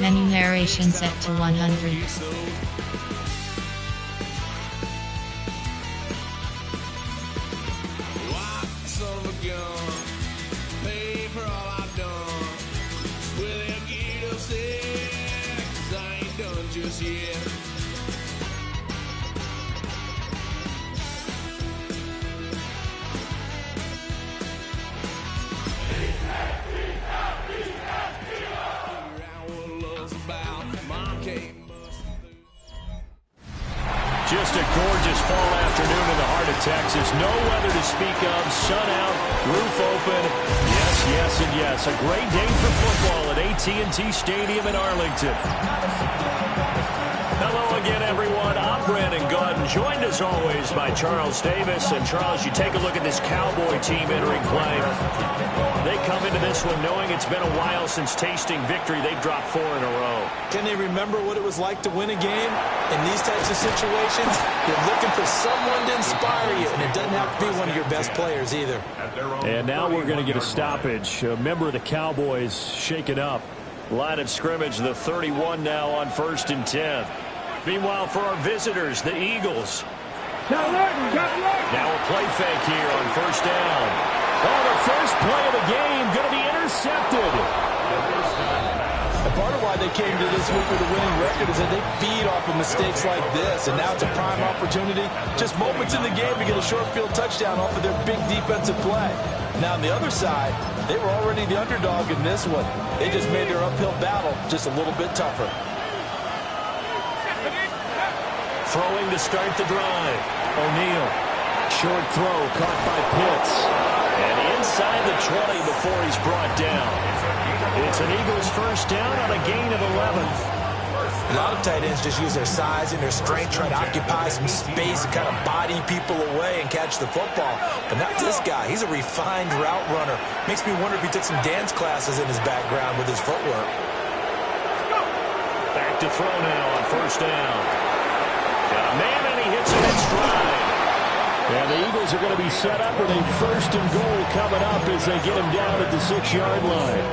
Menu narration set to 100. Just a gorgeous fall afternoon in the heart of Texas. No weather to speak of. Sun out, roof open. Yes, yes, and yes. A great day for football at AT&T Stadium in Arlington. Hello again, everyone. I'm Brandon Gunn, joined as always by Charles Davis. And Charles, you take a look at this Cowboy team entering play. They come into this one knowing it's been a while since tasting victory. They've dropped 4 in a row. Can they remember what it was like to win a game? In these types of situations, you're looking for someone to inspire you, and it doesn't have to be one of your best players either. And now we're going to get a stoppage. A member of the Cowboys shaken up. Line of scrimmage, the 31 now on 1st and 10. Meanwhile, for our visitors, the Eagles. Now a play fake here on 1st down. Oh, the first play of the game going to be intercepted. And part of why they came to this week with a winning record is that they feed off of mistakes like this. And now it's a prime opportunity, just moments in the game, to get a short field touchdown off of their big defensive play. Now on the other side, they were already the underdog in this one. They just made their uphill battle just a little bit tougher. Throwing to start the drive. O'Neal. Short throw caught by Pitts. And inside the 20 before he's brought down. It's an Eagles first down on a gain of 11. A lot of tight ends just use their size and their strength, try to occupy some space and kind of body people away and catch the football. But not this guy. He's a refined route runner. Makes me wonder if he took some dance classes in his background with his footwork. Back to throw now on 1st down. Got a man, and he hits it in stride. And the Eagles are going to be set up with a 1st and goal coming up as they get him down at the 6-yard line.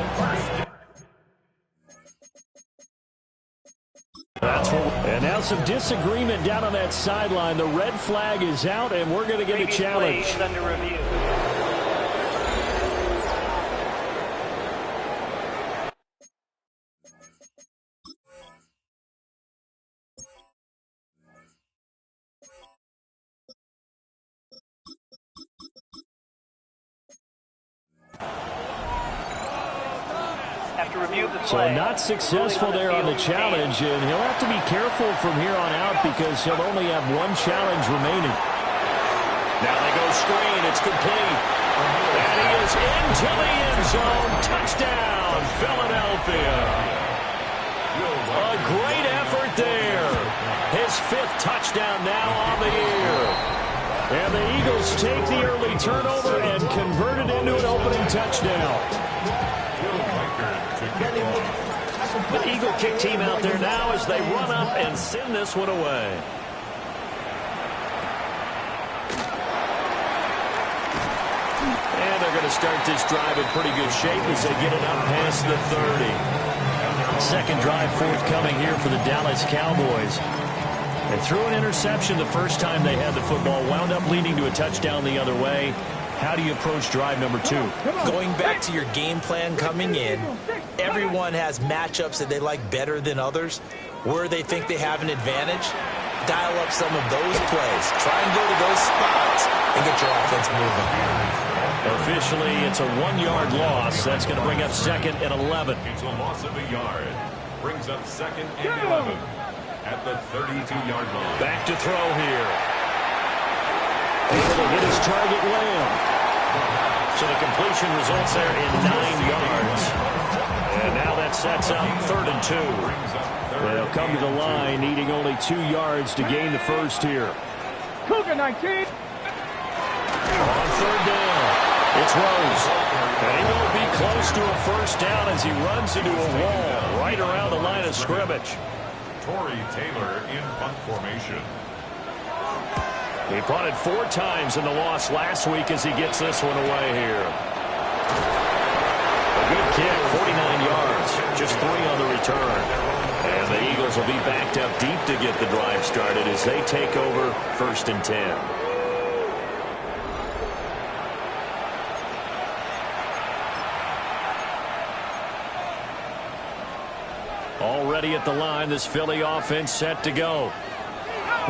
And now some disagreement down on that sideline. The red flag is out, and we're going to get a challenge. Under review. So not successful there on the challenge, and he'll have to be careful from here on out because he'll only have 1 challenge remaining. Now they go screen. It's complete. And he is into the end zone. Touchdown, Philadelphia. A great effort there. His 5th touchdown now on the year. And the Eagles take the early turnover and convert it into an opening touchdown. The Eagle kick team out there now as they run up and send this one away. And they're going to start this drive in pretty good shape as they get it up past the 30. Second drive forthcoming here for the Dallas Cowboys. They threw an interception the first time they had the football, wound up leading to a touchdown the other way. How do you approach drive number 2? Going back to your game plan coming in, everyone has matchups that they like better than others. Where they think they have an advantage, dial up some of those plays. Try and go to those spots and get your offense moving. Officially, it's a 1-yard loss. That's going to bring up 2nd and 11. It's a loss of a yard. Brings up 2nd and 11 at the 32-yard line. Back to throw here. Able to hit his target, Lamb. So the completion results there in 9 yards. And now that sets up 3rd and 2. They'll come to the line, needing only 2 yards to gain the first here. Cougar 19. On 3rd down, it's Rose. And he won't be close to a first down as he runs into a wall right around the line of scrimmage. Torrey Taylor in punt formation. He punted 4 times in the loss last week as he gets this one away here. A good kick, 49 yards, just 3 on the return. And the Eagles will be backed up deep to get the drive started as they take over 1st and 10. Already at the line, this Philly offense set to go.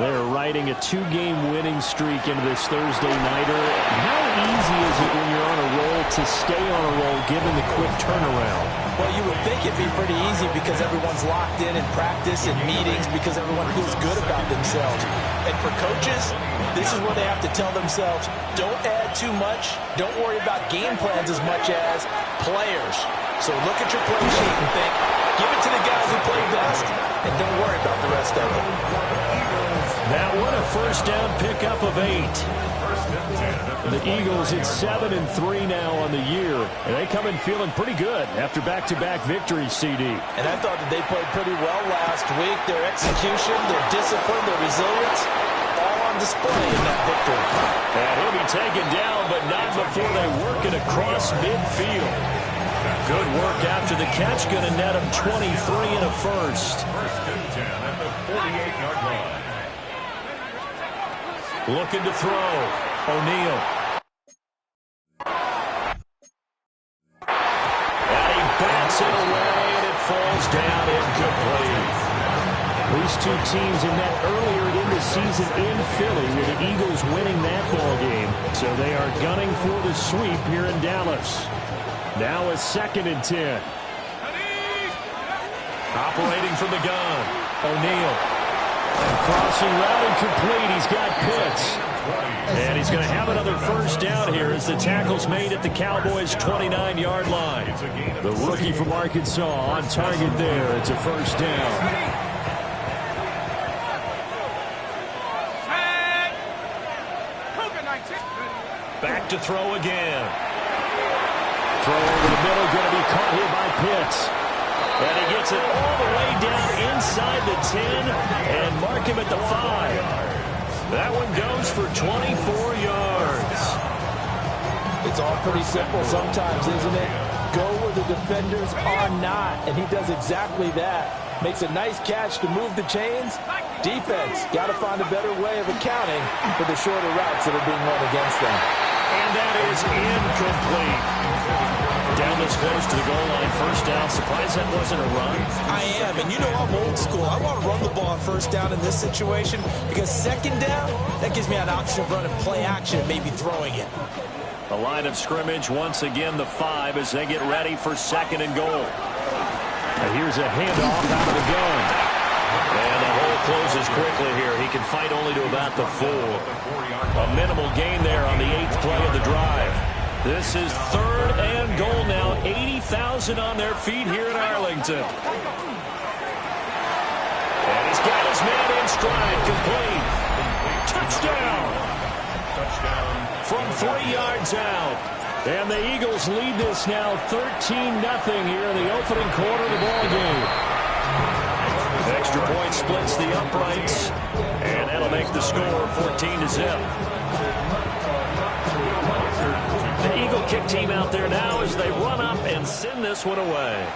They're riding a 2-game winning streak into this Thursday nighter. How easy is it when you're on a roll to stay on a roll given the quick turnaround? Well, you would think it'd be pretty easy because everyone's locked in practice and meetings because everyone feels good about themselves. And for coaches, this is where they have to tell themselves, don't add too much. Don't worry about game plans as much as players. So look at your play sheet and think, give it to the guys who play best, and don't worry about the rest of it. That one a first down pickup of 8. The Eagles at 7-3 now on the year, and they come in feeling pretty good after back-to-back victories, CD. And I thought that they played pretty well last week. Their execution, their discipline, their resilience, all on display in that victory. And he'll be taken down, but not before they work it across midfield. Good work after the catch, going to net him 23 and a first. 1st and 10 at the 48-yard line. Looking to throw. O'Neal. And he bats it away, and it falls down incomplete. These two teams have met earlier in the season in Philly with the Eagles winning that ball game. So they are gunning for the sweep here in Dallas. Now a 2nd and 10. Operating from the gun. O'Neal. Crossing route and complete. He's got Pitts. And he's going to have another first down here as the tackle's made at the Cowboys' 29-yard line. The rookie from Arkansas on target there. It's a first down. Back to throw again. Throw over the middle, going to be caught here by Pitts. And he gets it all the way down inside the 10 and mark him at the 5. That one goes for 24 yards. It's all pretty simple sometimes, isn't it? Go where the defenders are not, and he does exactly that. Makes a nice catch to move the chains. Defense, got to find a better way of accounting for the shorter routes that are being run against them. And that is incomplete. Down this close to the goal line, first down. Surprised that wasn't a run. I am, and you know I'm old school. I want to run the ball on first down in this situation because second down, that gives me an option of running play action and maybe throwing it. The line of scrimmage, once again, the 5 as they get ready for 2nd and goal. And here's a handoff out of the gun. And the hole closes quickly here. He can fight only to about the 4. A minimal gain there on the 8th play of the drive. This is 3rd and goal now. 80,000 on their feet here in Arlington. And he's got his man in stride. Complete. Touchdown. From 3 yards out. And the Eagles lead this now 13-0 here in the opening quarter of the ball game. Extra point splits the uprights. And that'll make the score 14-0. The Eagle kick team out there now as they run up and send this one away.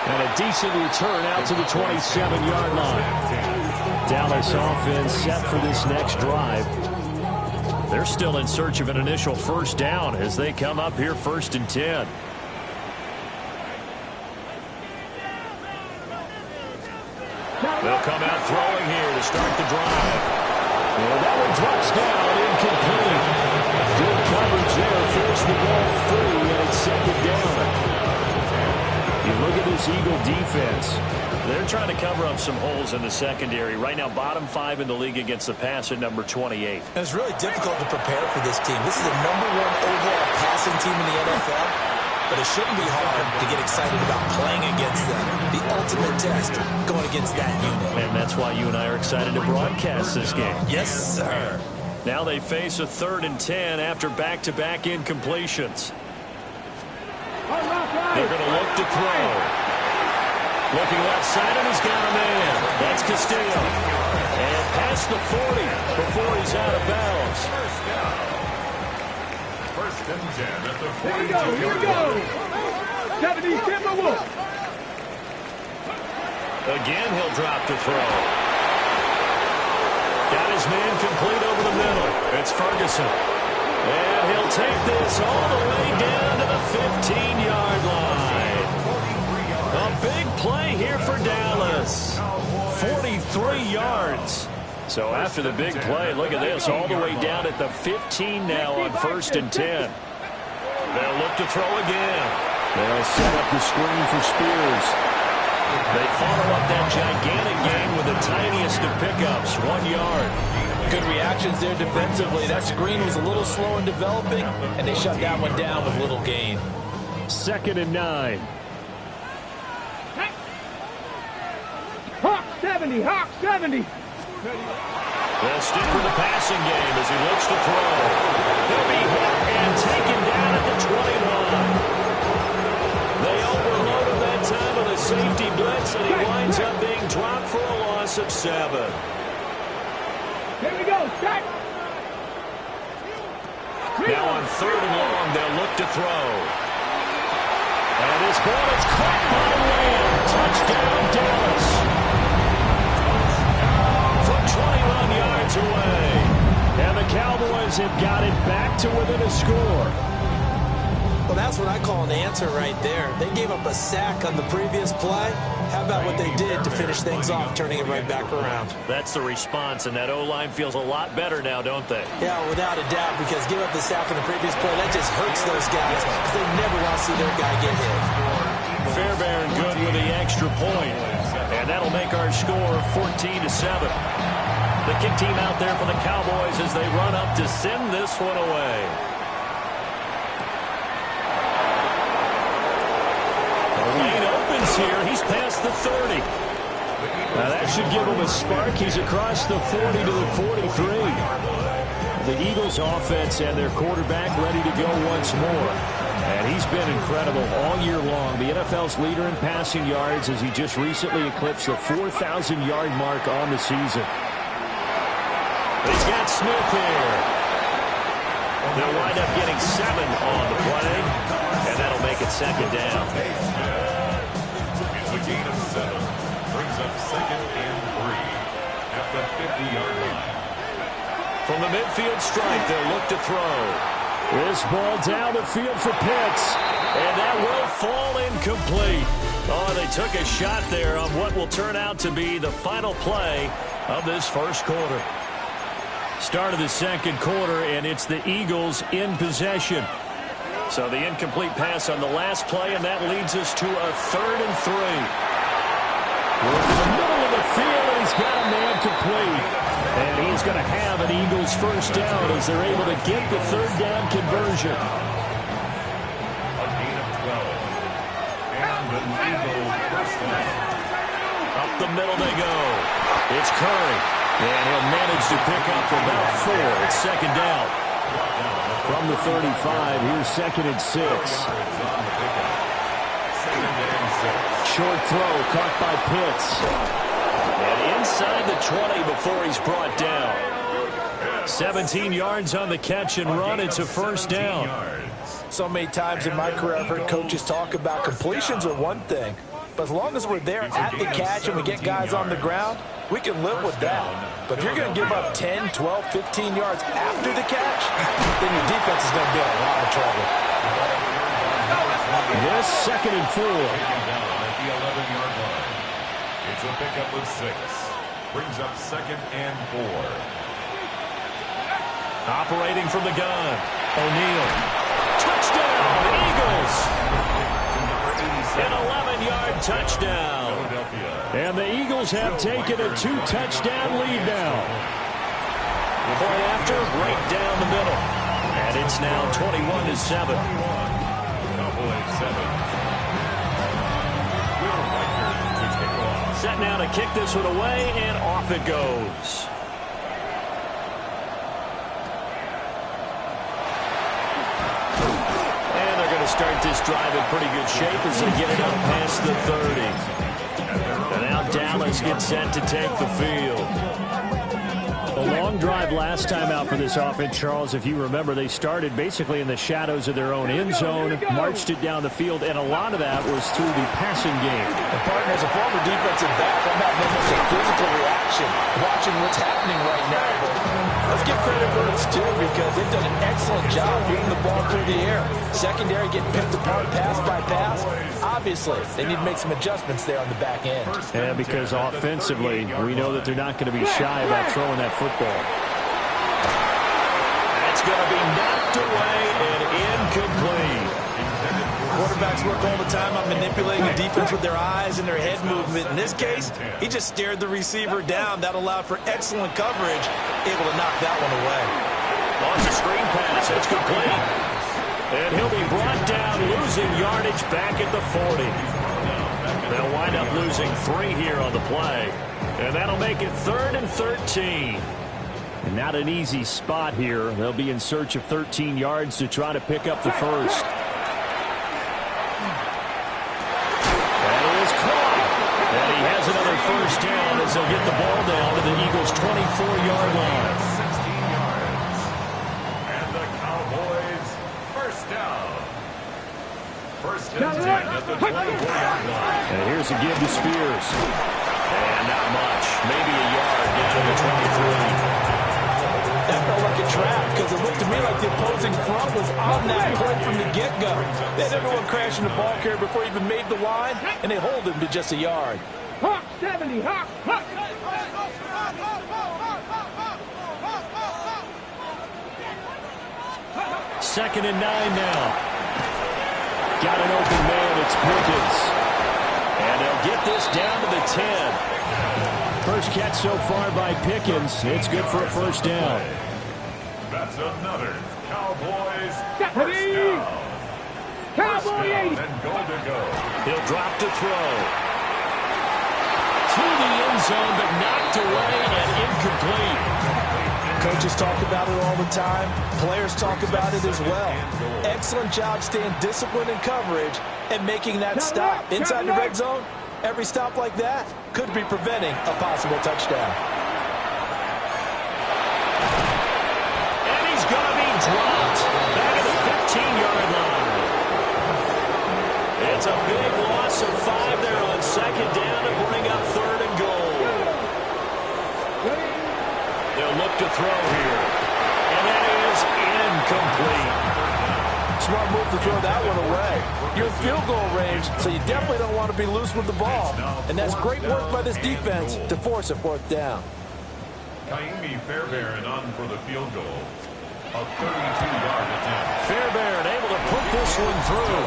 And a decent return out to the 27-yard line. Dallas offense set for this next drive. They're still in search of an initial first down as they come up here 1st and 10. They'll come out throwing here to start the drive. And that one drops down, incomplete. Good coverage there, forced the ball free, and it's 2nd down. You look at this Eagle defense. They're trying to cover up some holes in the secondary. Right now, bottom 5 in the league against the pass at number 28. And it's really difficult to prepare for this team. This is the #1 overall passing team in the NFL. But it shouldn't be hard to get excited about playing against them. The ultimate test going against that unit. And that's why you and I are excited to broadcast this game. Yes, sir. Now they face a 3rd and 10 after back-to-back incompletions. They're going to look to throw. Looking left side, and he's got a man. That's Castillo. And past the 40 before he's out of bounds. First and 10 at the 42. Here we go. 70 Timberwolves. Again, he'll drop to throw. Got his man complete over the middle. It's Ferguson. And he'll take this all the way down to the 15-yard line. A big play here for Dallas. 43 yards. So after the big play, look at this, all the way down at the 15 now on 1st and 10. They'll look to throw again. They'll set up the screen for Spears. They follow up that gigantic gain with the tiniest of pickups, 1 yard. Good reactions there defensively. That screen was a little slow in developing, and they shut that one down with little gain. 2nd and 9. Hawk 70. Hawk 70. They'll stick with the passing game as he looks to throw. He'll be hit and taken down at the 20-line. They overloaded that time with a safety blitz, and he winds up being dropped for a loss of 7. Here we go. Set. Now on 3rd and long, they'll look to throw. And this ball is caught by Lamb. Touchdown, Dallas. From 21 yards away. And the Cowboys have got it back to within a score. Well, that's what I call an answer right there. They gave up a sack on the previous play. How about what they did to finish things off, turning it right back around? That's the response, and that O-line feels a lot better now, don't they? Yeah, without a doubt, because give up the sack on the previous play, that just hurts those guys because they never want to see their guy get hit. Fairbairn good with the extra point, and that'll make our score 14-7. The kick team out there for the Cowboys as they run up to send this one away. Lane opens here. He's past the 30. Now that should give him a spark. He's across the 40 to the 43. The Eagles offense and their quarterback ready to go once more. And he's been incredible all year long. The NFL's leader in passing yards as he just recently eclipsed the 4,000-yard mark on the season. He's got Smith here. They'll wind up getting 7 on the play, and that'll make it 2nd down. It's a gain of 7. Brings up 2nd and 3 at the 50-yard line. From the midfield stripe, they'll look to throw. This ball down the field for Pitts, and that will fall incomplete. Oh, they took a shot there on what will turn out to be the final play of this first quarter. Start of the second quarter, and it's the Eagles in possession. So the incomplete pass on the last play, and that leads us to a 3rd and 3. We're in the middle of the field, and he's got a man complete. And he's going to have an Eagles first down as they're able to get the 3rd down conversion. A gain of 12. And the Eagles first down. Up the middle they go. It's Curry. And he'll manage to pick up about 4. It's 2nd down. From the 35, here's 2nd and 6. Short throw caught by Pitts. And inside the 20 before he's brought down. 17 yards on the catch and run. It's a first down. So many times in my career I've heard coaches talk about completions are one thing, but as long as we're there at the catch and we get guys on the ground, we can live with that. But if you're going to give up 10, 12, 15 yards after the catch, then your defense is going to be in a lot of trouble. This 2nd and 4. At the 11-yard line. It's a pickup of 6. Brings up 2nd and 4. Operating from the gun. O'Neal. Touchdown, Eagles. An 11-yard touchdown. And the Eagles have taken a 2-touchdown lead now. Point after, right down the middle. And it's now 21-7. Cowboys 7. Will Riker to kick off. Set now to kick this one away, and off it goes. And they're going to start this drive in pretty good shape as they get it up past the 30. And now Dallas gets set to take the field. A long drive last time out for this offense, Charles. If you remember, they started basically in the shadows of their own end zone, marched it down the field, and a lot of that was through the passing game. And partner, as a former defensive back, I'm having almost a physical reaction watching what's happening right now. But let's give credit where it's due because they've done an excellent job moving the ball through the air. Secondary getting picked apart pass by pass. Obviously, they need to make some adjustments there on the back end. And because offensively, we know that they're not going to be shy about throwing that football. That's going to be knocked away and incomplete. Quarterbacks work all the time on manipulating the defense with their eyes and their head movement. In this case, he just stared the receiver down. That allowed for excellent coverage, able to knock that one away. Launch a screen pass. It's complete. And he'll be brought down, losing yardage back at the 40. They'll wind up losing 3 here on the play. And that'll make it 3rd and 13. And not an easy spot here. They'll be in search of 13 yards to try to pick up the first. That is caught. And he has another first down as they'll get the ball down to the Eagles' 24-yard line. 16 yards. And the Cowboys first down. First and 10 at the 24-yard line. And here's a give to Spears. And not much. Maybe a yard down to the 23. That felt like a trap because it looked to me like the opposing front was on that play from the get-go. They had everyone crashing the ball carrier before he even made the line, and they hold him to just a yard. Hawk 70, Hawk, Hawk. Second and 9 now. Got an open man. It's Pickens. And they'll get this down to the 10. First catch so far by Pickens. It's good for a first down. That's another Cowboys Ready? first down. Cowboy 80. And goal to go. He'll drop to throw. To the end zone, but knocked away and incomplete. Coaches talk about it all the time. Players talk about it as well. Excellent job staying disciplined in coverage and making that stop. Inside the red zone, every stop like that could be preventing a possible touchdown. And he's going to be dropped back at the 15-yard line. It's a big loss of 5 there on second down to bring up 3rd and goal. They'll look to throw here. And that is incomplete. Smart move to throw that one away. You're in field goal range, so you definitely don't want to be loose with the ball. And that's great work by this defense to force a 4th down. Kaimi Fairbairn on for the field goal. A 32-yard attempt. Fairbairn able to put this one through.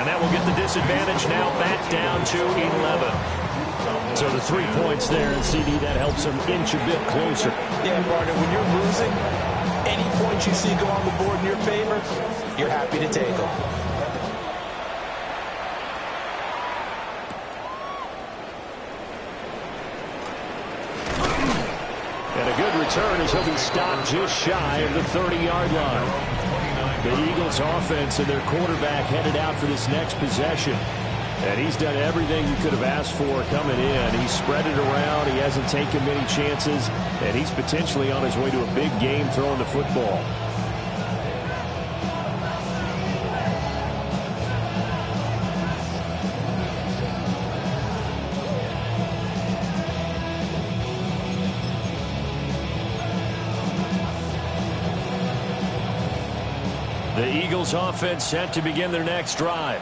And that will get the disadvantage now back down to 11. So the 3 points there, and CD, that helps them inch a bit closer. Yeah, partner, when you're losing, any points you see go on the board in your favor, you're happy to take them. And a good return as he'll be stopped just shy of the 30-yard line. The Eagles offense and their quarterback headed out for this next possession. And he's done everything you could have asked for coming in. He's spread it around. He hasn't taken many chances. And he's potentially on his way to a big game throwing the football. The Eagles offense set to begin their next drive.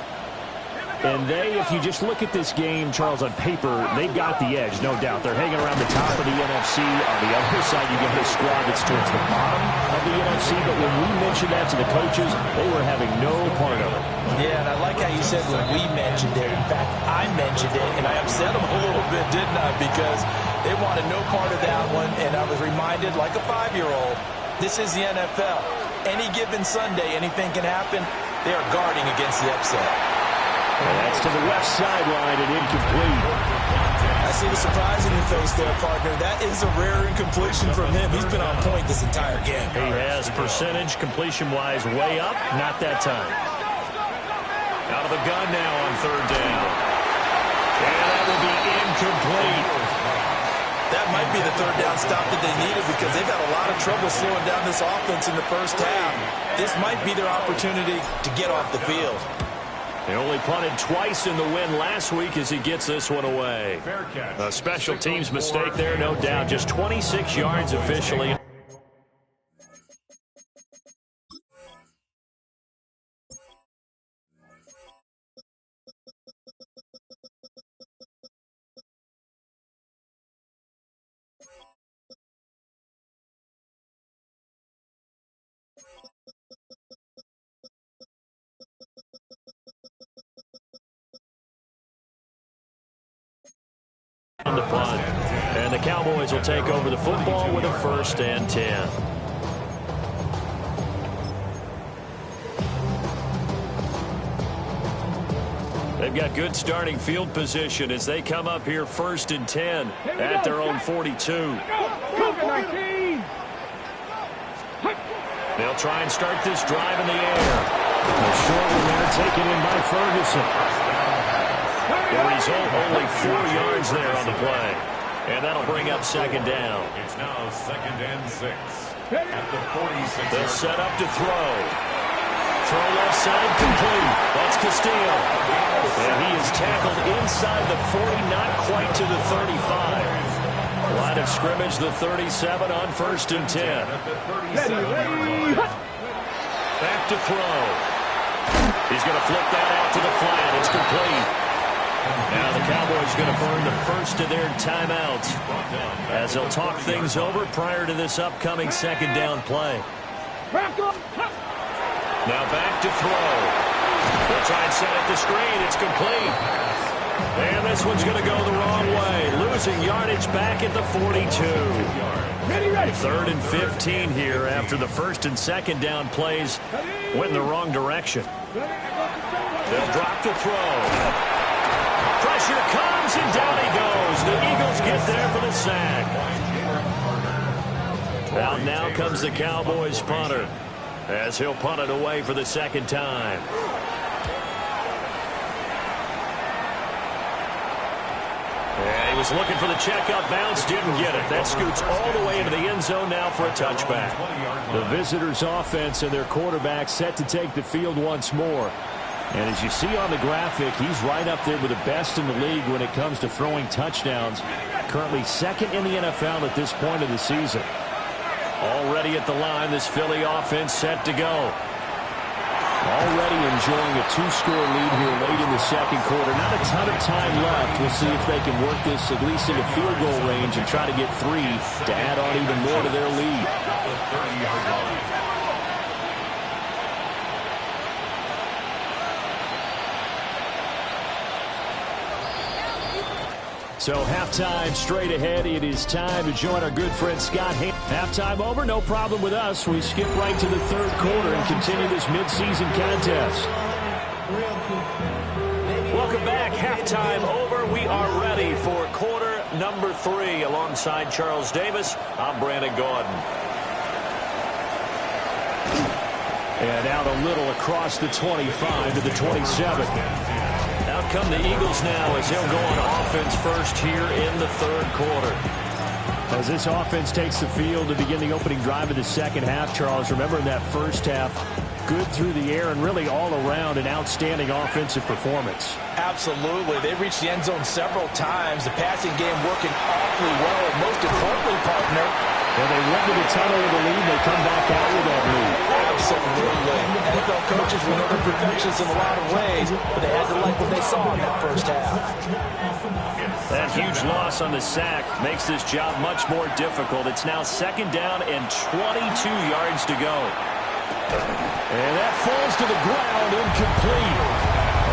And they, if you just look at this game, Charles, on paper, they've got the edge, no doubt. They're hanging around the top of the NFC. On the other side, you get a squad that's towards the bottom of the NFC. But when we mentioned that to the coaches, they were having no part of it. Yeah, and I like how you said when we mentioned it. In fact, I mentioned it, and I upset them a little bit, didn't I? Because they wanted no part of that one, and I was reminded, like a 5-year-old, this is the NFL. Any given Sunday, anything can happen. They are guarding against the upset. And that's to the left sideline and incomplete. I see the surprise in your face there, partner. That is a rare incompletion from him. He's been on point this entire game. He has percentage completion-wise way up. Not that time. Out of the gun now on 3rd down. And that will be incomplete. That might be the third down stop that they needed because they've had a lot of trouble slowing down this offense in the first half. This might be their opportunity to get off the field. They only punted twice in the win last week as he gets this one away. A special teams mistake there, no doubt. Just 26 yards officially. On the punt, and the Cowboys will take over the football with a 1st and 10. They've got good starting field position as they come up here 1st and 10 at their own 42. They'll try and start this drive in the air. A short one there taken in by Ferguson. The result, only 4 yards there on the play. And that'll bring up 2nd down. It's now 2nd and 6 at the 46. They'll set up to throw. Throw left side complete. That's Castillo. And he is tackled inside the 40, not quite to the 35. Line of scrimmage, the 37 on 1st and 10. Back to throw. He's going to flip that out to the flat. It's complete. Now the Cowboys are going to burn the first of their timeouts as they'll talk things over prior to this upcoming 2nd down play. Now back to throw. They'll try and set it to screen. It's complete. And this one's going to go the wrong way. Losing yardage back at the 42. 3rd and 15 here after the 1st and 2nd down plays went in the wrong direction. They'll drop to throw. Pressure comes, and down he goes. The Eagles get there for the sack. Out now comes the Cowboys punter as he'll punt it away for the 2nd time. And he was looking for the checkout bounce, didn't get it. That scoots all the way into the end zone now for a touchback. The visitors' offense and their quarterback set to take the field once more. And as you see on the graphic, he's right up there with the best in the league when it comes to throwing touchdowns. Currently 2nd in the NFL at this point of the season. Already at the line, this Philly offense set to go. Already enjoying a 2-score lead here late in the 2nd quarter. Not a ton of time left. We'll see if they can work this at least into field goal range and try to get 3 to add on even more to their lead. So halftime straight ahead. It is time to join our good friend Scott Haynes. Halftime over, no problem with us. We skip right to the 3rd quarter and continue this midseason contest. Welcome back. Halftime over. We are ready for quarter number 3. Alongside Charles Davis, I'm Brandon Gaudin. And out a little across the 25 to the 27. Out come the Eagles now as they'll go on offense first here in the 3rd quarter. As this offense takes the field to begin the opening drive of the 2nd half, Charles, remember in that 1st half, good through the air and really all around an outstanding offensive performance. Absolutely. They reached the end zone several times. The passing game working awfully well, and most importantly, partner, when they went to the tunnel with a lead, they come back out with that lead. Absolutely. NFL coaches were never perfectionists in a lot of ways, but they had to like what they saw in that 1st half. That huge loss on the sack makes this job much more difficult. It's now 2nd down and 22 yards to go. And that falls to the ground, incomplete.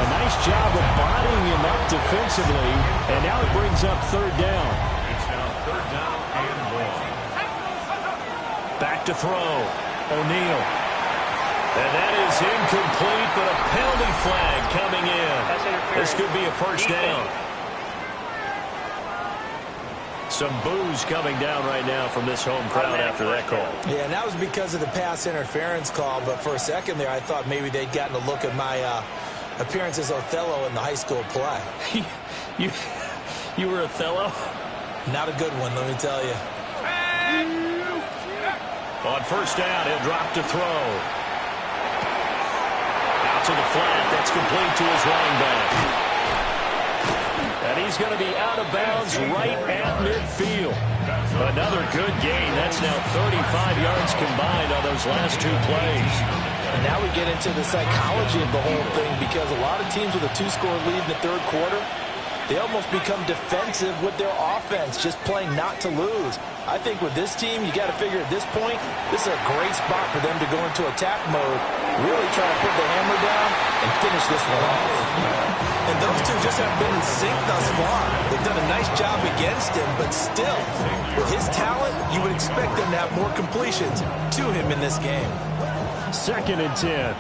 A nice job of bodying him up defensively, and now it brings up 3rd down. It's now 3rd down and 1. Back to throw. O'Neal. And that is incomplete, but a penalty flag coming in. This could be a 1st down. Some boos coming down right now from this home crowd after that call. Yeah, and that was because of the pass interference call, but for a second there I thought maybe they'd gotten a look at my appearance as Othello in the high school play. You were Othello? Not a good one, let me tell you. On first down, he'll drop to throw. Out to the flat. That's complete to his running back. And he's going to be out of bounds right at midfield. Another good gain. That's now 35 yards combined on those last two plays. And now we get into the psychology of the whole thing, because a lot of teams with a 2-score lead in the third quarter, they almost become defensive with their offense, just playing not to lose. I think with this team, you got to figure at this point, this is a great spot for them to go into attack mode, really try to put the hammer down and finish this one off. And those two just have been in sync thus far. They've done a nice job against him, but still, with his talent, you would expect them to have more completions to him in this game. 2nd and 10.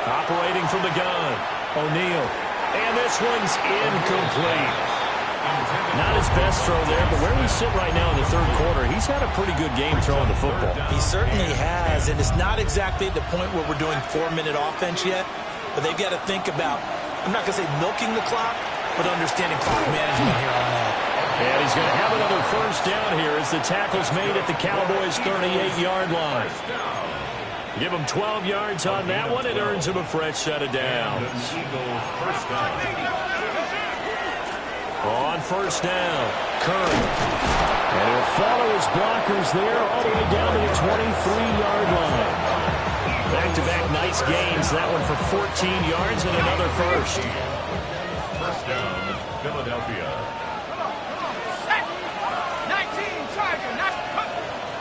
Operating from the gun, O'Neal. And this one's incomplete. Not his best throw there, but where we sit right now in the third quarter, he's had a pretty good game throwing the football. He certainly has, and it's not exactly at the point where we're doing 4-minute offense yet, but they've got to think about, I'm not going to say milking the clock, but understanding clock management here on out. And he's going to have another first down here as the tackle's made at the Cowboys' 38-yard line. Give him 12 yards on that one. It earns him a fresh set of downs. On first down, Curry. And he'll follow his blockers there all the way down to the 23-yard line. Back-to-back nice gains. That one for 14 yards and another first. First down, Philadelphia.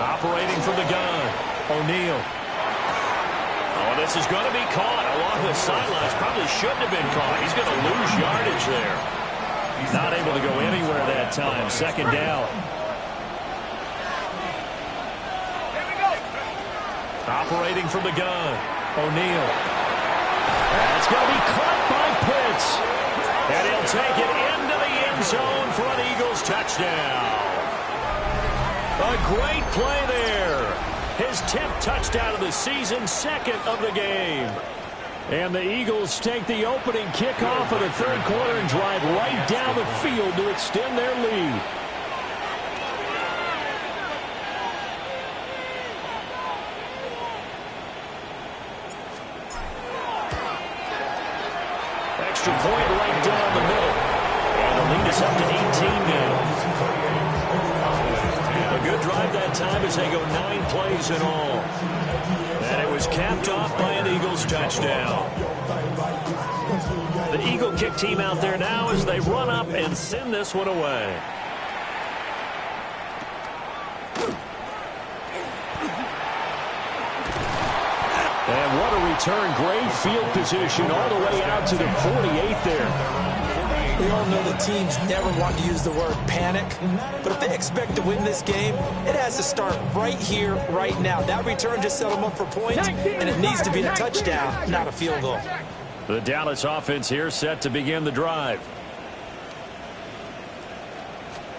Operating from the gun, O'Neal. Oh, this is going to be caught along the sidelines. Probably shouldn't have been caught. He's going to lose yardage there. Not able to go anywhere that time. 2nd down. Operating from the gun, O'Neal. That's going to be caught by Pitts. And he'll take it into the end zone for an Eagles touchdown. A great play there. His 10th touchdown of the season, 2nd of the game. And the Eagles take the opening kickoff of the third quarter and drive right down the field to extend their lead. Extra point right down the middle. And the lead is up to 18 now. A good drive that time as they go 9 plays in all. And it was capped off by an Eagles touchdown. The Eagle kick team out there now as they run up and send this one away. And what a return. Great field position all the way out to the 48 there. We all know the teams never want to use the word panic, but if they expect to win this game, it has to start right here, right now. That return just set them up for points, and it needs to be a touchdown, not a field goal. The Dallas offense here set to begin the drive.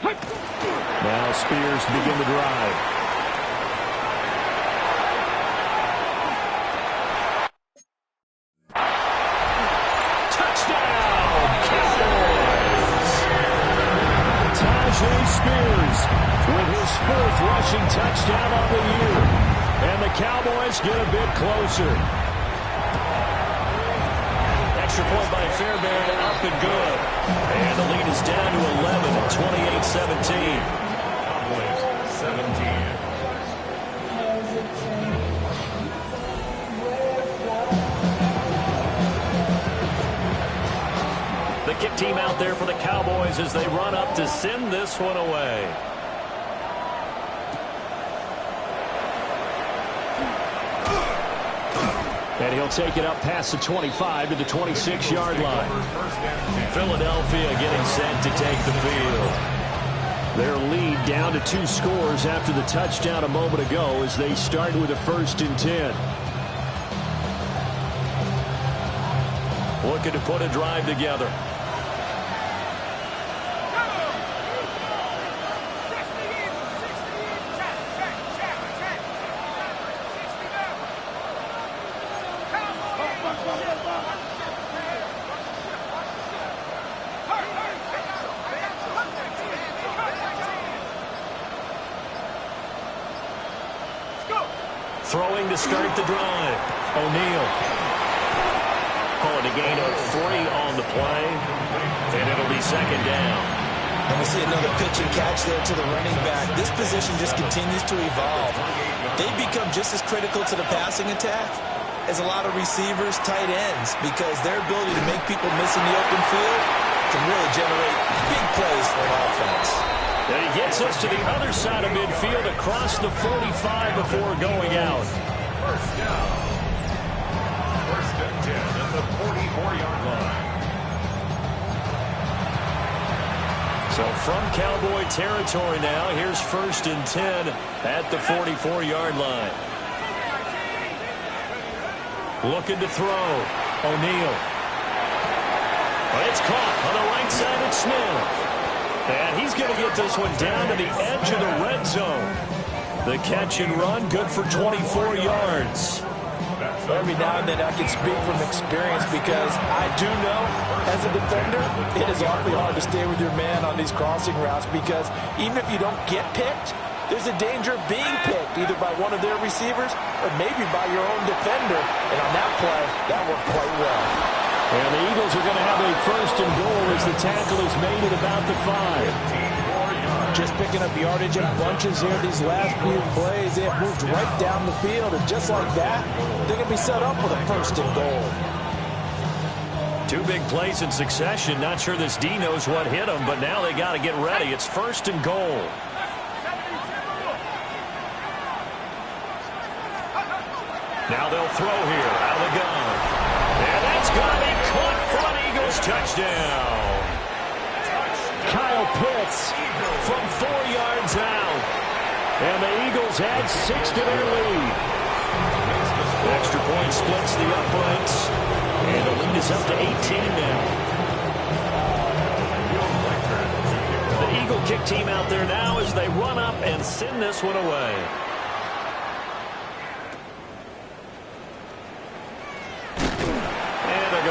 Now Spears to begin the drive. Spears with his 4th rushing touchdown of the year. And the Cowboys get a bit closer. Extra point by Fairbairn, up and good. And the lead is down to 11 at 28-17. Cowboys 17. The kick team out there for the Cowboys as they run up to send this one away. And he'll take it up past the 25 to the 26-yard line. Philadelphia getting set to take the field. Their lead down to 2 scores after the touchdown a moment ago as they start with a 1st and 10. Looking to put a drive together. Throwing to start the drive. O'Neal. Calling a gain of 3 on the play. And it'll be second down. And we see another pitch and catch there to the running back. This position just continues to evolve. They become just as critical to the passing attack as a lot of receivers, tight ends, because their ability to make people miss in the open field can really generate big plays for an offense. And he gets us to the other side of midfield across the 45 before going out. First down. First and 10 at the 44-yard line. So from Cowboy territory now, here's first and 10 at the 44-yard line. Looking to throw. O'Neal. It's caught on the right side of Smith. And he's going to get this one down to the edge of the red zone. The catch and run, good for 24 yards. Every now and then I can speak from experience because I do know, as a defender, it is awfully hard to stay with your man on these crossing routes because even if you don't get picked, there's a danger of being picked either by one of their receivers or maybe by your own defender. And on that play, that worked quite well. And the Eagles are going to have a first and goal as the tackle is made at about the 5. Just picking up yardage in bunches here these last few plays. They have moved right down the field, and just like that, they're going to be set up with a first and goal. 2 big plays in succession. Not sure this D knows what hit them, but now they got to get ready. It's first and goal. Now they'll throw here out of the gun. And that's going to be caught for an Eagles touchdown. Kyle Pitts from 4 yards out. And the Eagles add 6 to their lead. Extra point splits the uprights. And the lead is up to 18 now. The Eagle kick team out there now as they run up and send this one away.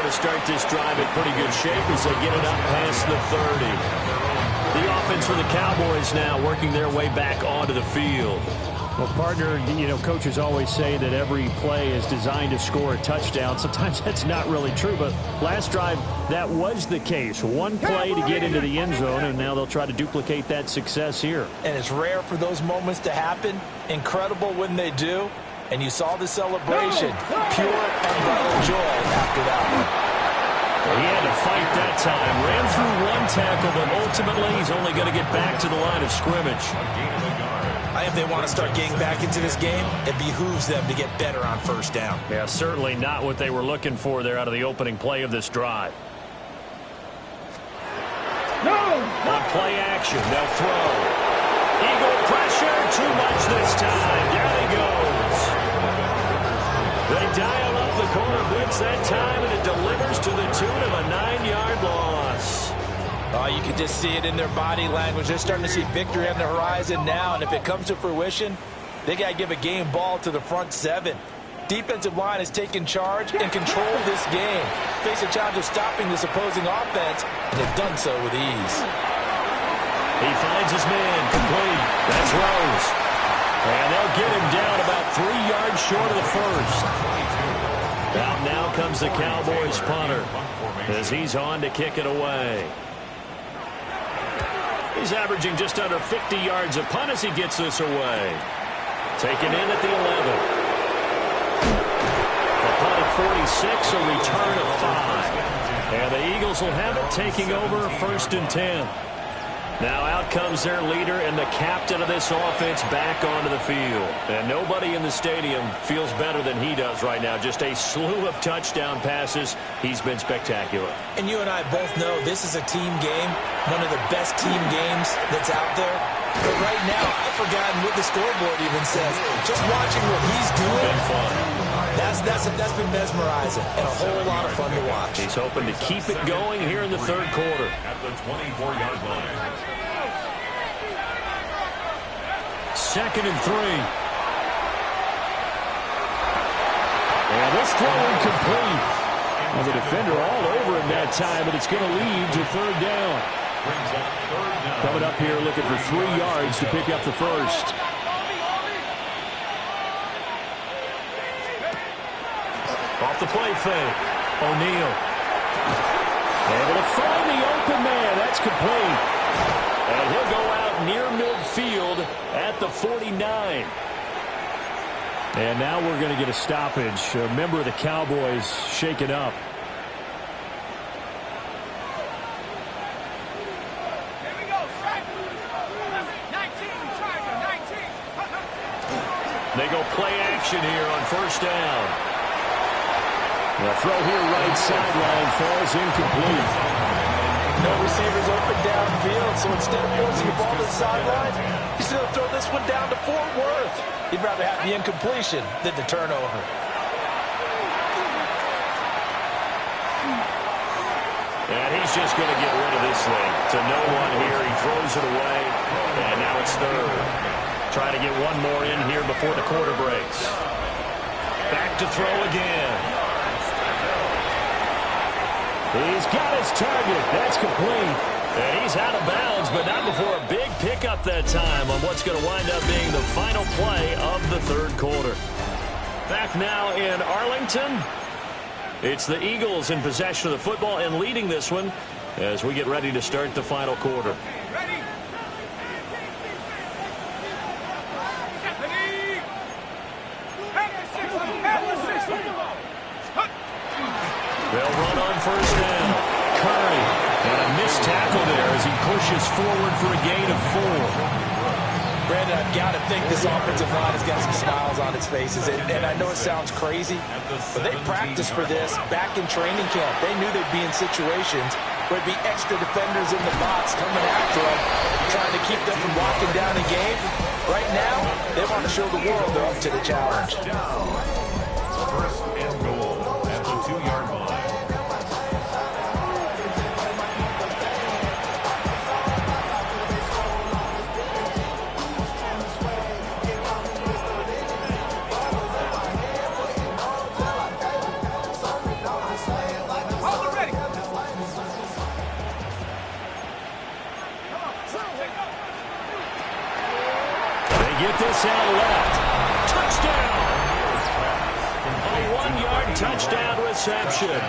Start this drive in pretty good shape as they get it up past the 30. The offense for the Cowboys now working their way back onto the field. Well, partner, you know, coaches always say that every play is designed to score a touchdown. Sometimes that's not really true, but last drive, that was the case. One play to get into the end zone, and now they'll try to duplicate that success here. And it's rare for those moments to happen. Incredible when they do. And you saw the celebration. Pure unbridled joy after that one. He had to fight that time. Ran through one tackle, but ultimately he's only going to get back to the line of scrimmage. If they want to start getting back into this game, it behooves them to get better on first down. Yeah, certainly not what they were looking for there out of the opening play of this drive. On play action, they'll throw. Eagle pressure, too much this time. Down he goes. They dial up the corner blitz that time, and it delivers to the tune of a 9-yard loss. Oh, you can just see it in their body language. They're starting to see victory on the horizon now, and if it comes to fruition, they got to give a game ball to the front 7. Defensive line has taken charge and controlled this game. Face a challenge of stopping this opposing offense, and they've done so with ease. He finds his man, complete. That's Rose. And they'll get him down about 3 yards short of the first. Out now comes the Cowboys punter as he's on to kick it away. He's averaging just under 50 yards a punt as he gets this away. Taken in at the 11. The punt at 46, a return of 5. And the Eagles will have it taking over first and 10. Now out comes their leader and the captain of this offense back onto the field. And nobody in the stadium feels better than he does right now. Just a slew of touchdown passes. He's been spectacular. And you and I both know this is a team game, one of the best team games that's out there. But right now, I've forgotten what the scoreboard even says. Just watching what he's doing, been fun. That's been mesmerizing and a whole lot of fun to watch. He's hoping to keep it going here in the third quarter. At the 24-yard line. Second and 3. And this throw incomplete. Well, the defender all over him that time, but it's going to lead to third down. Coming up here looking for 3 yards to pick up the first. Off the play fake. O'Neal. Able to find the open man. That's complete. And he'll go out near midfield at the 49. And now we're going to get a stoppage. A member of the Cowboys shaken up. They go play action here on first down. The throw here right sideline falls incomplete. No receivers open downfield, so instead of forcing the ball to the sideline, he's going to throw this one down to Fort Worth. He'd rather have the incompletion than the turnover. And he's just going to get rid of this thing. To no one here. He throws it away. And now it's third. Trying to get one more in here before the quarter breaks. Back to throw again. He's got his target. That's complete. And he's out of bounds, but not before a big pickup that time on what's going to wind up being the final play of the third quarter. Back now in Arlington. It's the Eagles in possession of the football and leading this one as we get ready to start the final quarter. They'll run on first down. Curry. And a missed tackle there as he pushes forward for a gain of 4. Brandon, I've got to think this offensive line has got some smiles on its faces. And I know it sounds crazy, but they practiced for this back in training camp. They knew they'd be in situations where there'd be extra defenders in the box coming after them, trying to keep them from locking down a game. Right now, they want to show the world they're up to the challenge. First and goal at the 2-yard line. Get this out left. Touchdown! A 1-yard touchdown reception.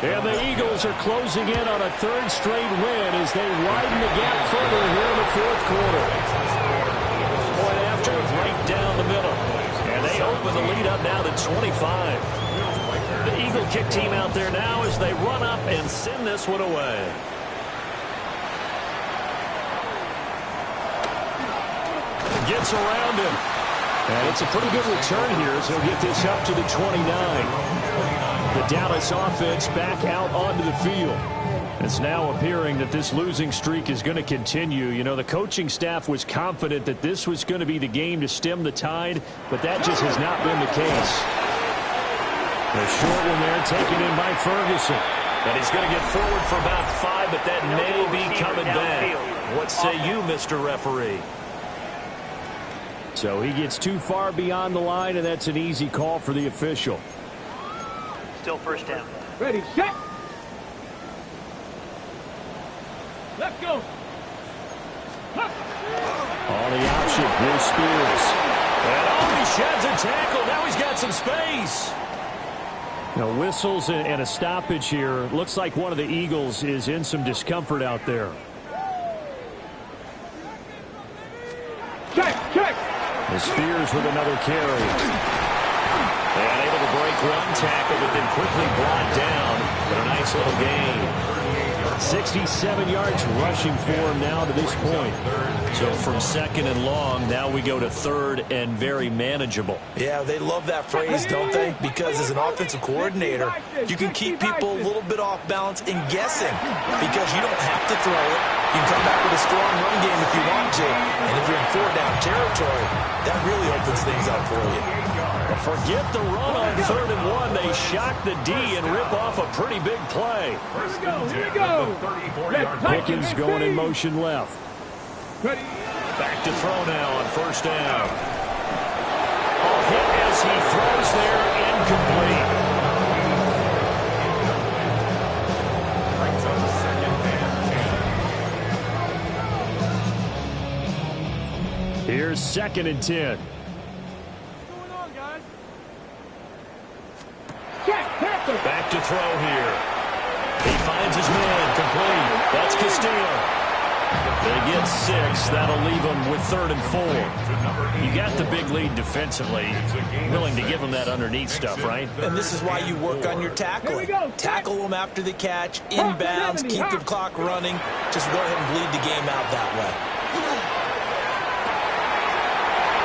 And the Eagles are closing in on a third straight win as they widen the gap further here in the fourth quarter. Point after, right down the middle. And they open the lead up now to 25. The Eagle kick team out there now as they run up and send this one away. Gets around him. And it's a pretty good return here as he'll get this up to the 29. The Dallas offense back out onto the field. It's now appearing that this losing streak is going to continue. You know, the coaching staff was confident that this was going to be the game to stem the tide, but that just has not been the case. The short one there taken in by Ferguson. And he's going to get forward for about 5, but that may be coming back. What say you, Mr. Referee? So he gets too far beyond the line, and that's an easy call for the official. Still first down. Ready, set. Let's go. On the option, here's Spears. And he sheds a tackle. Now he's got some space. Now whistles and a stoppage here. Looks like one of the Eagles is in some discomfort out there. Check, check. And Spears with another carry. And able to break one tackle, but then quickly brought down. But a nice little gain. 67 yards rushing for him now to this point. So from second and long, now we go to third and very manageable. Yeah, they love that phrase, don't they? Because as an offensive coordinator, you can keep people a little bit off balance and guessing because you don't have to throw it. You can come back with a strong run game if you want to. And if you're in 4-down territory, that really opens things up for you. Forget the run on 3rd and 1. They shock the D and rip off a pretty big play. Here we go. Pickens going in motion left. Ready. Back to throw now on first down. Oh, hit as he throws there, incomplete. Brings up a second and 10. Here's 2nd and 10. Check. to throw here. He finds his man, complete. That's Castillo. They get 6. That'll leave them with 3rd and 4. You got the big lead defensively. Willing to give them that underneath stuff, right? And this is why you work on your tackling. Tackle them after the catch, inbounds, keep the clock running. Just go ahead and bleed the game out that way.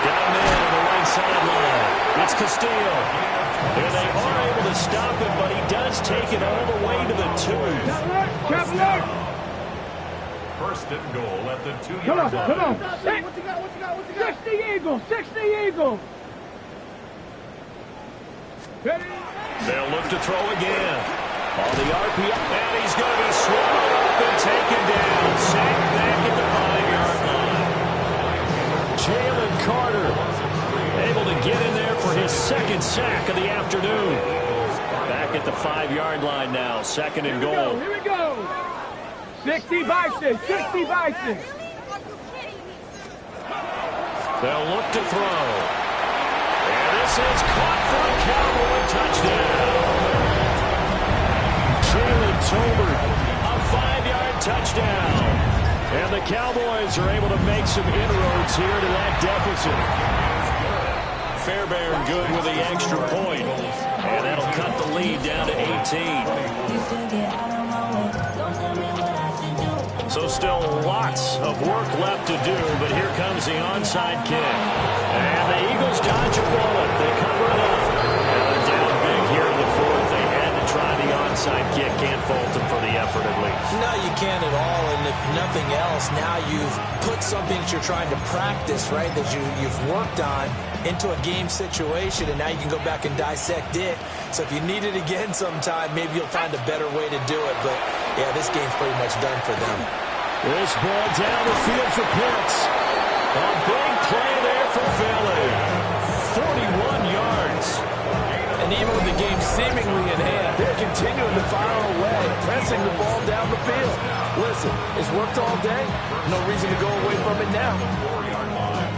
Down there on the right sideline. It's Castillo. And they are able to stop him, but he does take it all the way to the 2. First and goal at the 2-yard Come on, line. come on. Hey, what you got? 60 Eagles, 60 Eagles. They'll look to throw again. On the RPO, and he's going to be swallowed up and taken down. Sacked back at the 5-yard line. Jalen Carter able to get in there for his 2nd sack of the afternoon. Back at the 5-yard line now, 2nd and goal. Here we go. 60 Bison, 60 Bison. They'll look to throw. And this is caught for a Cowboy touchdown. Jalen Tolbert, a 5-yard touchdown. And the Cowboys are able to make some inroads here to that deficit. Fairbairn good with the extra point. And that'll cut the lead down to 18. So still lots of work left to do, but here comes the onside kick. And the Eagles dodge a bullet. They cover it up. And they're down big here in the 4th. They had to try the onside kick. Can't fault them for the effort at least. No, you can't at all. And if nothing else, now you've put something that you're trying to practice, right, that you've worked on into a game situation, and now you can go back and dissect it. So if you need it again sometime, maybe you'll find a better way to do it. But, yeah, this game's pretty much done for them. This ball down the field for Pitts. A big play there for Philly. 41 yards. And even with the game seemingly in hand, they're continuing to fire away, pressing the ball down the field. Listen, it's worked all day. No reason to go away from it now. 4-yard line.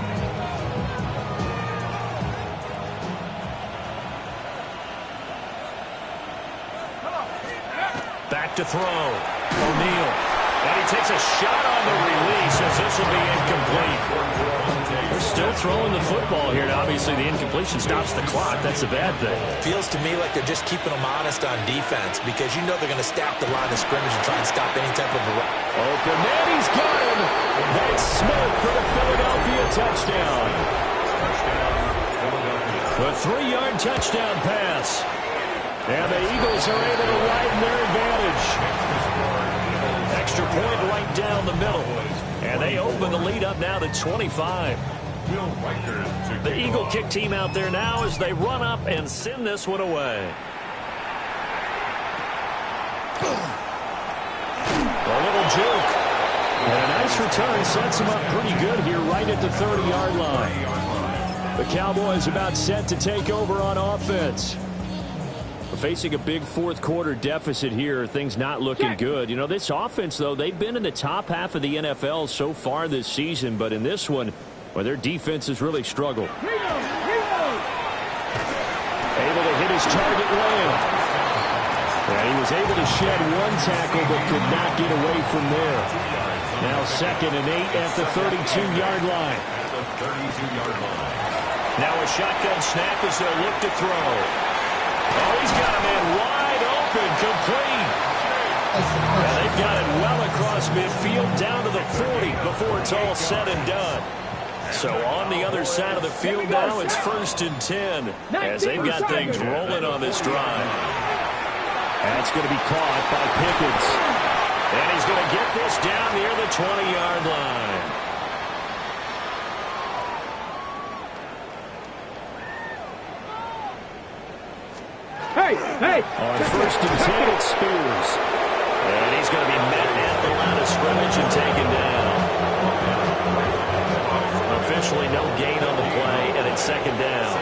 Back to throw. O'Neal. And he takes a shot on the release as this will be incomplete. They're still throwing the football here. And obviously, the incompletion stops the clock. That's a bad thing. Feels to me like they're just keeping them honest on defense because you know they're going to stack the line of scrimmage and try and stop any type of... Open man, he's got him. That's Smith for the Philadelphia touchdown. A 3-yard touchdown pass. And the Eagles are able to widen their advantage. Extra point right down the middle. And they open the lead up now to 25. The Eagle kick team out there now as they run up and send this one away. A little juke. And a nice return sets them up pretty good here right at the 30-yard line. The Cowboys about set to take over on offense. Facing a big 4th quarter deficit here, things not looking good. You know, this offense, though, they've been in the top half of the NFL so far this season, but in this one, well, their defense has really struggled. Able to hit his target land. And he was able to shed 1 tackle, but could not get away from there. Now 2nd and 8 at the 32-yard line. Now a shotgun snap as they'll look to throw. Oh, he's got a man wide open, complete. And they've got it well across midfield down to the 40 before it's all said and done. So on the other side of the field now, it's 1st and 10 as they've got things rolling on this drive. That's going to be caught by Pickens. And he's going to get this down near the 20-yard line. Hey! On 1st and 10, it's Spears. And he's going to be met at the line of scrimmage and taken down. Officially no gain on the play, and it's 2nd down.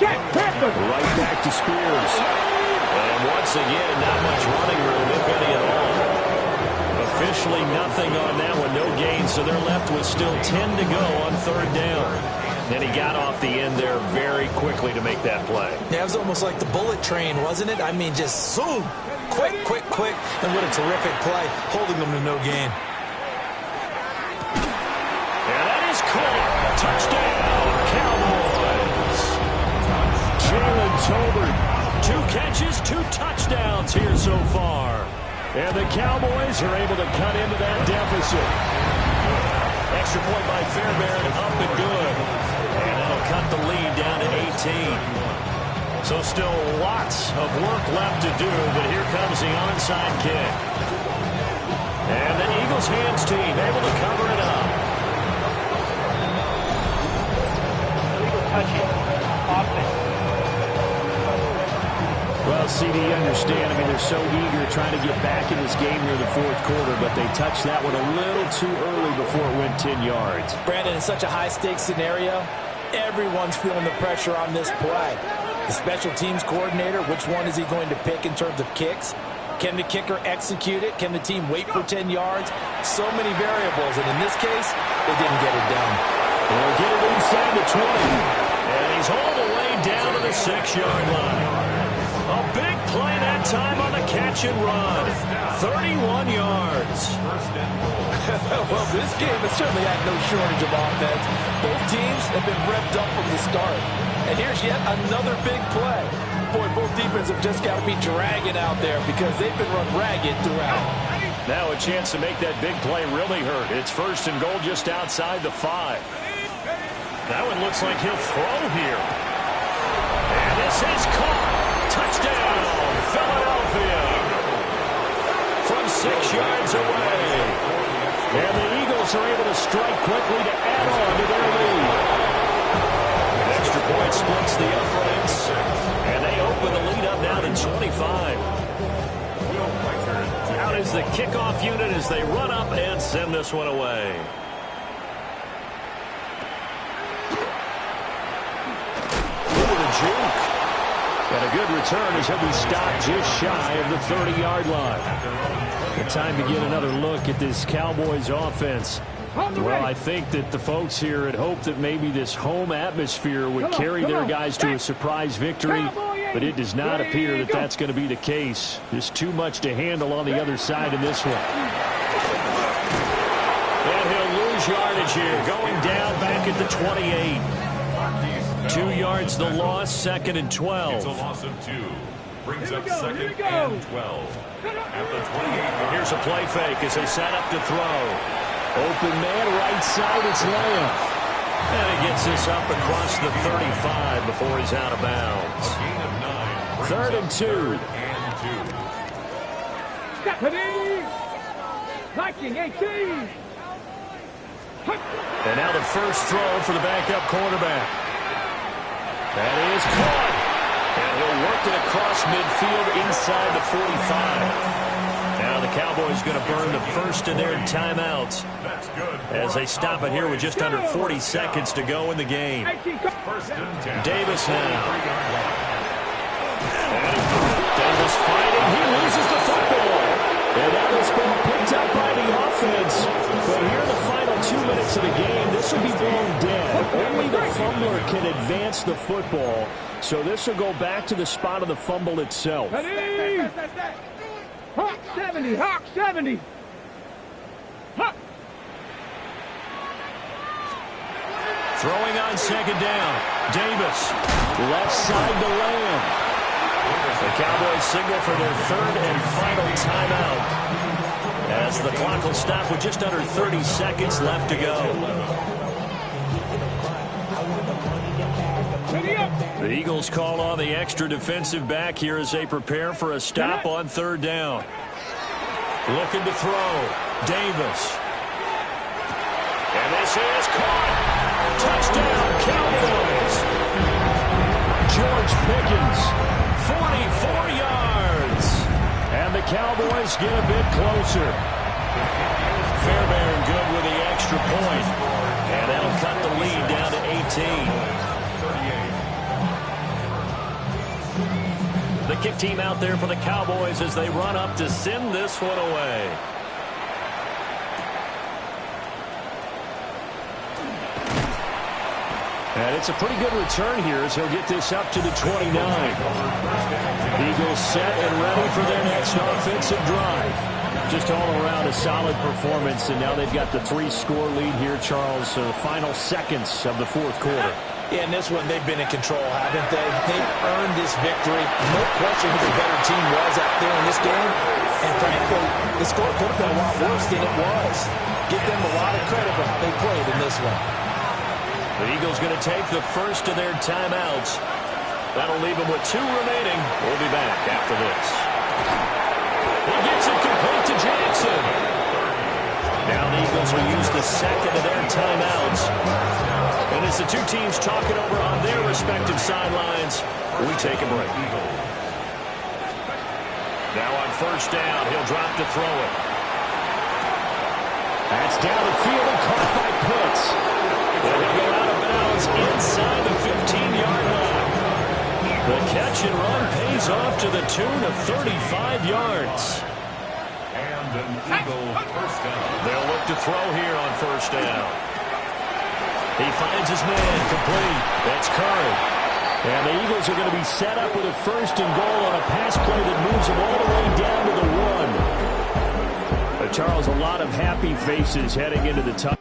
Right back to Spears. And once again, not much running room, if any at all. Officially nothing on that one, no gain, so they're left with still 10 to go on 3rd down. And he got off the end there very quickly to make that play. Yeah, it was almost like the bullet train, wasn't it? I mean, just zoom. Quick, quick, quick. And what a terrific play, holding them to no gain. And that is caught. Touchdown, Cowboys. Jalen Tolbert, 2 catches, 2 touchdowns here so far. And the Cowboys are able to cut into that deficit. Extra point by Fairbairn, up and good. And that'll cut the lead down to 18. So still lots of work left to do, but here comes the onside kick. And the Eagles hands team able to cover it up. Illegal touching. Offense. Well, CD, you understand. I mean, they're so eager trying to get back in this game near the 4th quarter, but they touched that one a little too early before it went 10 yards. Brandon, in such a high-stakes scenario, everyone's feeling the pressure on this play. The special teams coordinator, which one is he going to pick in terms of kicks? Can the kicker execute it? Can the team wait for 10 yards? So many variables, and in this case, they didn't get it done. They'll get it inside the 20, and he's all the way down to the 6-yard line. A big play that time on the catch and run. 31 yards. Well, this game has certainly had no shortage of offense. Both teams have been revved up from the start. And here's yet another big play. Boy, both defenses have just got to be dragging out there because they've been run ragged throughout. Now a chance to make that big play really hurt. It's 1st and goal just outside the 5. That one looks like he'll throw here. And this is caught. Touchdown, Philadelphia. From 6 yards away. And the Eagles are able to strike quickly to add on to their lead. An extra point splits the uprights. And they open the lead up now to 25. Out is the kickoff unit as they run up and send this one away. Over the juke. And a good return as he'll be stopped just shy of the 30-yard line. The time to get another look at this Cowboys offense. Well, I think that the folks here had hoped that maybe this home atmosphere would carry their guys to a surprise victory, but it does not appear that that's going to be the case. Just too much to handle on the other side in this one. And he'll lose yardage here, going down back at the 28. 2 yards the loss, 2nd and 12. It's a loss of 2. Brings up 2nd and 12. At the 28. Here's a play fake as they set up to throw. Open man, right side, it's Lamb. And he gets this up across the 35 before he's out of bounds. A gain of 9. 3rd and 2. Stephanie! Liking 18! And now the first throw for the backup quarterback. That is caught. And he'll work it across midfield inside the 45. Now the Cowboys going to burn the first of their timeouts as they stop it here with just under 40 seconds to go in the game. Davis now. Davis fighting. He loses the football. And now this ball picked up by the offense. But here in the final 2 minutes of the game, this will be blown dead. Only the fumbler can advance the football. So this will go back to the spot of the fumble itself. Hawk 70, Hawk 70. Hawk. Throwing on 2nd down. Davis. Left side to Lamb. The Cowboys signal for their 3rd and final timeout as the clock will stop with just under 30 seconds left to go. The Eagles call on the extra defensive back here as they prepare for a stop on 3rd down. Looking to throw. Davis. And this is caught. Touchdown, Cowboys. George Pickens, 44 yards. And the Cowboys get a bit closer. Fairbairn good with the extra point. And that'll cut the lead down to 18. The kick team out there for the Cowboys as they run up to send this one away. And it's a pretty good return here as he'll get this up to the 29. Eagles set and ready for their next offensive drive. Just all around a solid performance, and now they've got the 3-score lead here, Charles. Final seconds of the fourth quarter. Yeah, in this one, they've been in control, haven't they? They've earned this victory. No question who the better team was out there in this game. And frankly, the score could have been a lot worse than it was. Give them a lot of credit for how they played in this one. The Eagles going to take the first of their timeouts. That'll leave them with 2 remaining. We'll be back after this. He gets it complete to Jackson. Now the Eagles will use the second of their timeouts. And as the two teams talk it over on their respective sidelines, we take a break. Now on first down, he'll drop to throw it. That's down the field and caught by Pitts. And he'll go out of bounds inside the 15-yard line. The catch and run pays off to the tune of 35 yards. And an Eagle first down. They'll look to throw here on first down. He finds his man complete. That's Curry. And the Eagles are going to be set up with a first and goal on a pass play that moves them all the way down to the 1. Charles, a lot of happy faces heading into the time.